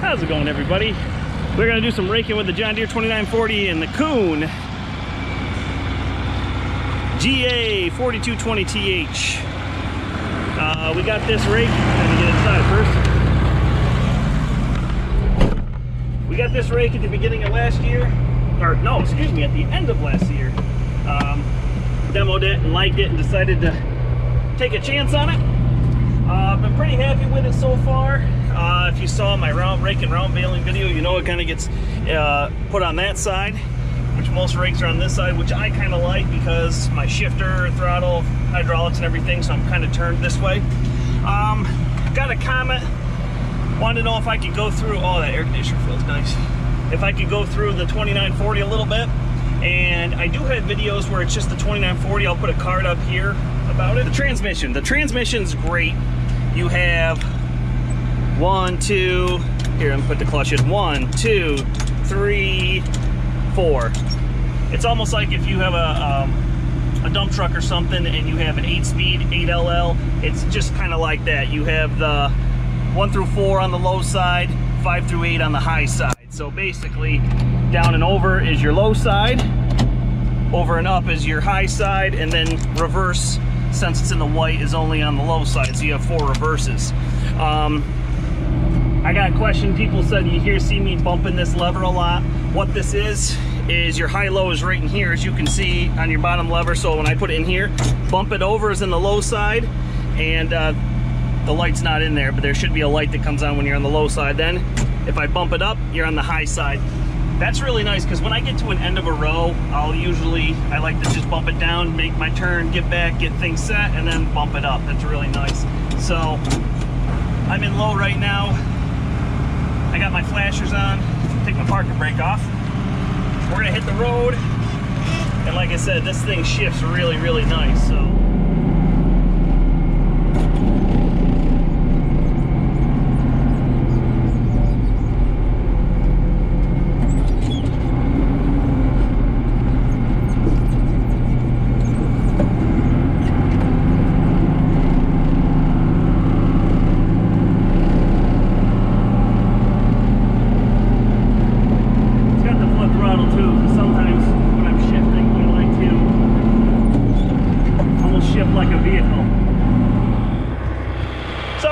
How's it going, everybody? We're gonna do some raking with the John Deere 2940 and the Kuhn GA 4220TH. We got this rake. Let me get inside first. We got this rake at the beginning of last year, or no, excuse me, at the end of last year. Demoed it and liked it and decided to take a chance on it. I've been pretty happy with it so far. If you saw my rake and round baling video, you know it kind of gets put on that side, which most rakes are on this side, which I kind of like because my shifter, throttle, hydraulics and everything, so I'm kind of turned this way. Got a comment, wanted to know if I could go through, oh, that air conditioner feels nice, if I could go through the 2940 a little bit. And I do have videos where it's just the 2940. I'll put a card up here about it. The transmission's great. You have 1, 2, here, I'm gonna put the clutch in, 1, 2, 3, 4. It's almost like if you have a dump truck or something and you have an 8-speed 8LL, it's just kind of like that. You have the 1 through 4 on the low side, 5 through 8 on the high side. So basically, down and over is your low side, over and up is your high side, and then reverse, since it's in the white, is only on the low side, so you have 4 reverses. I got a question. People said you see me bumping this lever a lot. What this is your high-low is right in here, as you can see on your bottom lever. So when I put it in here, bump it over is in the low side, and the light's not in there, but there should be a light that comes on when you're on the low side. Then if I bump it up, you're on the high side. That's really nice, because when I get to an end of a row, I like to just bump it down, make my turn, get back, get things set, and then bump it up. That's really nice. So I'm in low right now. I got my flashers on, take my parking brake off. We're gonna hit the road, and like I said, this thing shifts really, really nice. So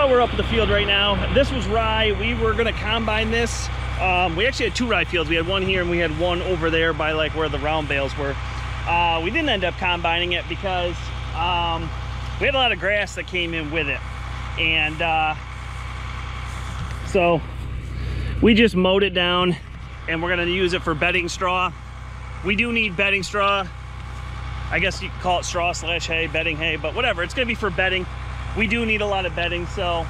we're up at the field right now. This was rye. We were gonna combine this. We actually had 2 rye fields. We had one here and we had one over there by like where the round bales were. We didn't end up combining it because we had a lot of grass that came in with it. And so we just mowed it down, and we're gonna use it for bedding straw. We do need bedding straw. I guess you could call it straw slash hay, bedding hay, but whatever. It's gonna be for bedding. We do need a lot of bedding, so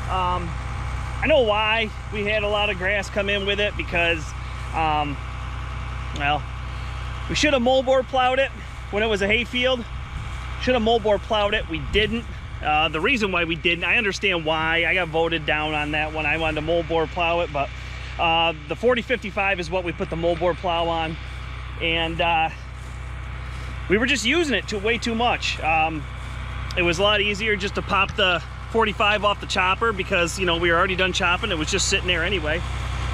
I know why we had a lot of grass come in with it, because well, we should have moldboard plowed it when it was a hay field. Should have moldboard plowed it. We didn't. The reason why we didn't, I understand why. I got voted down on that one. I wanted to moldboard plow it, but the 4055 is what we put the moldboard plow on, and we were just using it way too much. It was a lot easier just to pop the 45 off the chopper, because, you know, we were already done chopping. It was just sitting there anyway.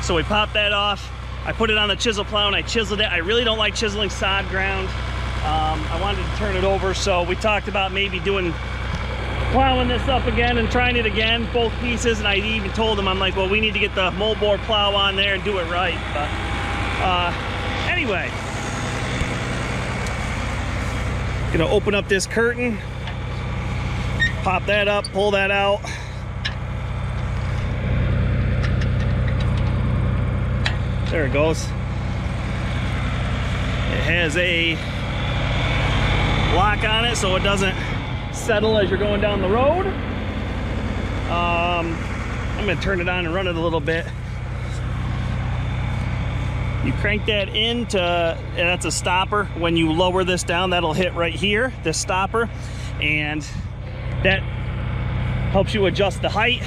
So we popped that off. I put it on the chisel plow and I chiseled it. I really don't like chiseling sod ground. I wanted to turn it over, so we talked about maybe plowing this up again and trying it again, both pieces. And I even told him, I'm like, well, we need to get the moldboard plow on there and do it right. But anyway, gonna open up this curtain. Pop that up, pull that out. There it goes. It has a lock on it so it doesn't settle as you're going down the road. I'm gonna turn it on and run it a little bit. You crank that into, and that's a stopper. When you lower this down, that'll hit right here, this stopper, and that helps you adjust the height.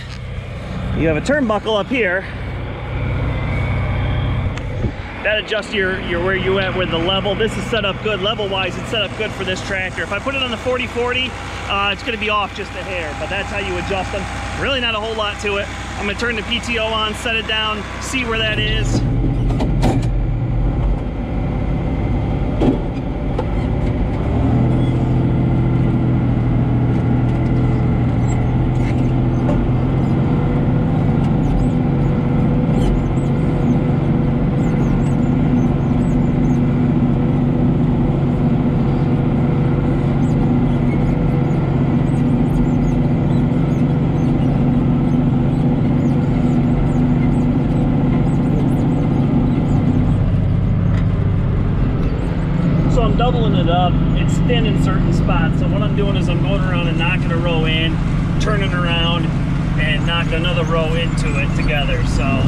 You have a turnbuckle up here, that adjusts your where you at with the level. This is set up good level wise. It's set up good for this tractor. If I put it on the 40/40, it's going to be off just a hair, but that's how you adjust them. Really not a whole lot to it. I'm going to turn the PTO on, set it down, see where that is. Doubling it up, it's thin in certain spots. So what I'm doing is I'm going around and knocking a row in, turning around, and knock another row into it together. So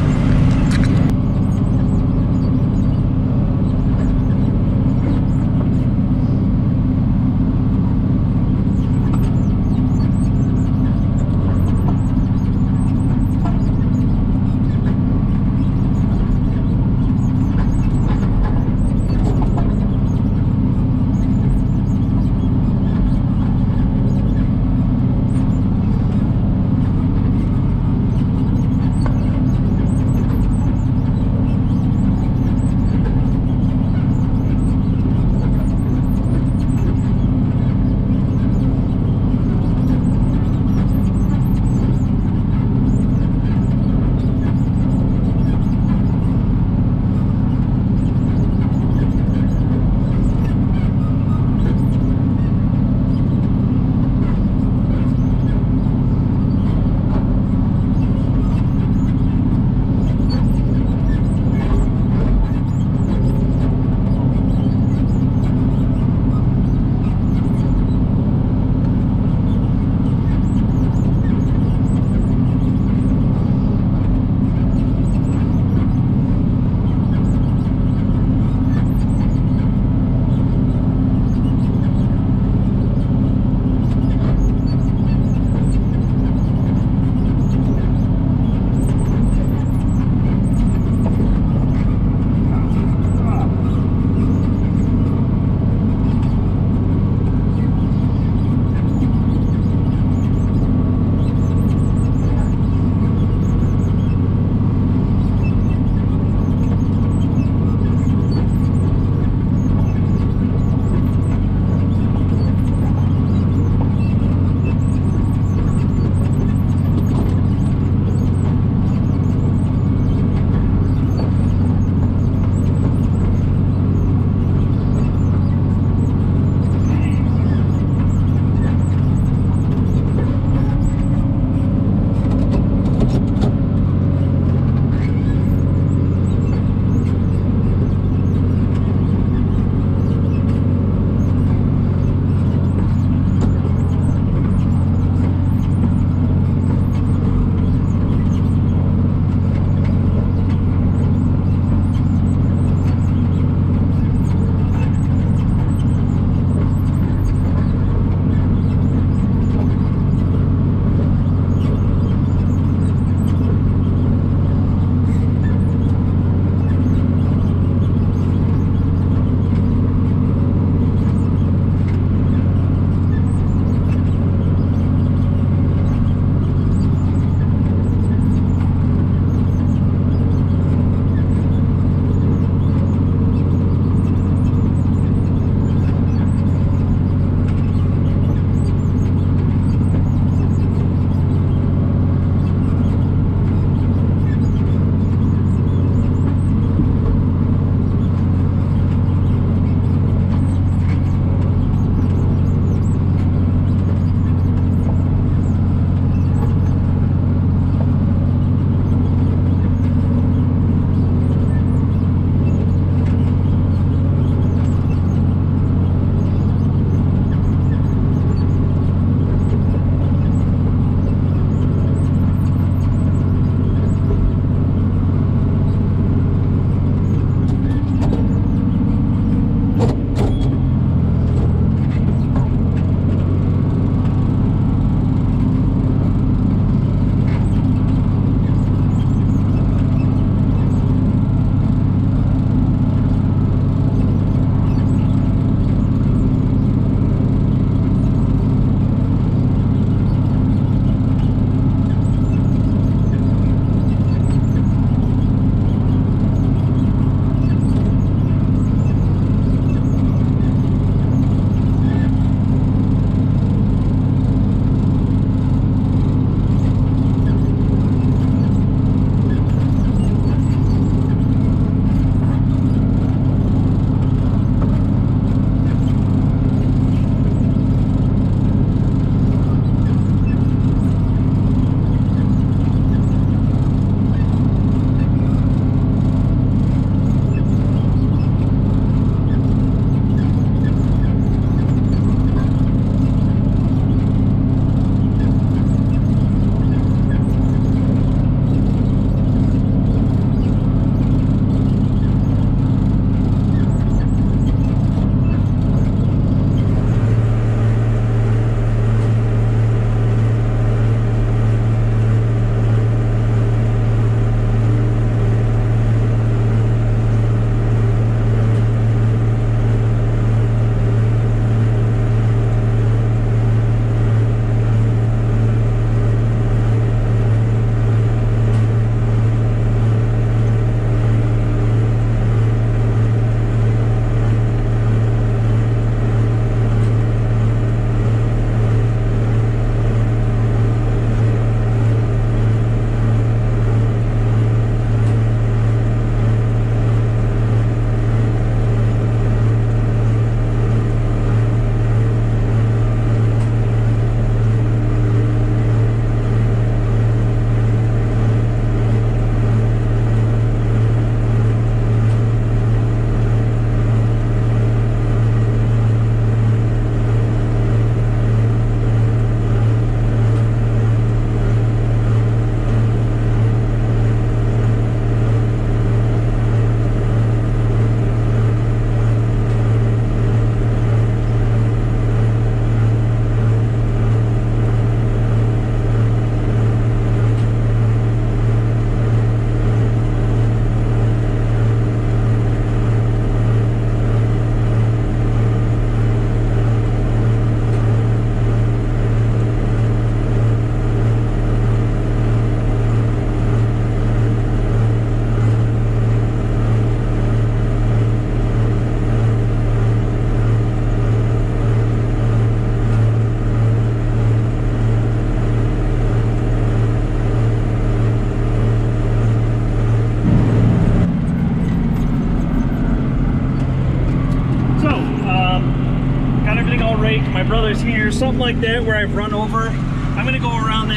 brother's here, something like that, where I've run over. I'm gonna go around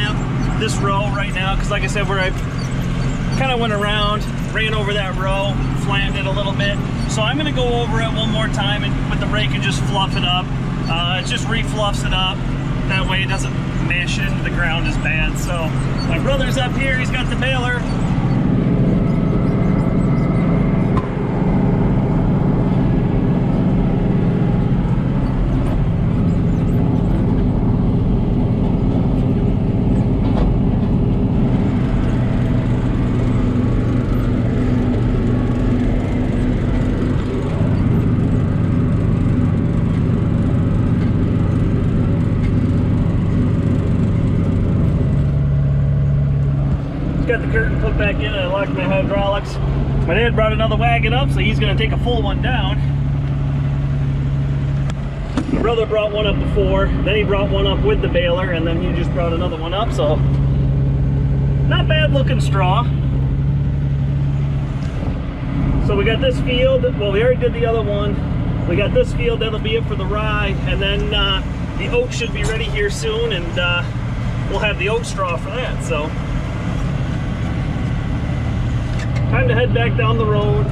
this row right now, because like I said, where I kind of went around, ran over that row, flattened it a little bit. So I'm gonna go over it one more time and with the rake and just fluff it up. It just re-fluffs it up. That way it doesn't mash into the ground as bad. So my brother's up here, he's got the baler. Got the curtain put back in and I locked my hydraulics. My dad brought another wagon up, so he's going to take a full one down. My brother brought one up before, then he brought one up with the baler, and then he just brought another one up, so not bad looking straw. So we got this field, well, we already did the other one. We got this field, that'll be it for the rye, and then the oat should be ready here soon, and we'll have the oat straw for that. So time to head back down the road.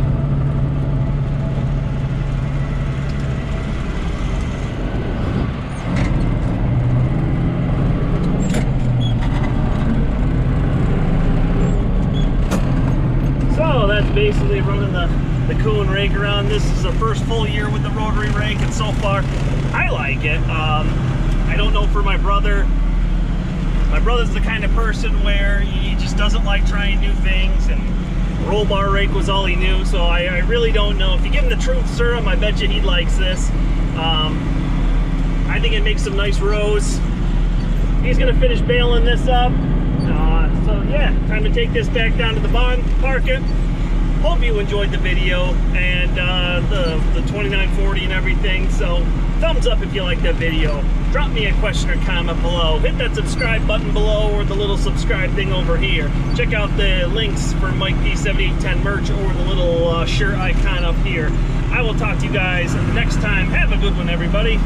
So that's basically running the Kuhn rake around. This is the first full year with the rotary rake, and so far I like it. I don't know for my brother. My brother's the kind of person where he just doesn't like trying new things, and roll bar rake was all he knew, so I really don't know. If you give him the truth serum, I bet you he likes this. I think it makes some nice rows. He's gonna finish baling this up. So yeah, time to take this back down to the barn, park it. Hope you enjoyed the video and the 2940 and everything. So thumbs up if you like that video. Drop me a question or comment below. Hit that subscribe button below or the little subscribe thing over here. Check out the links for Mike P7810 merch or the little shirt icon up here. I will talk to you guys next time. Have a good one, everybody.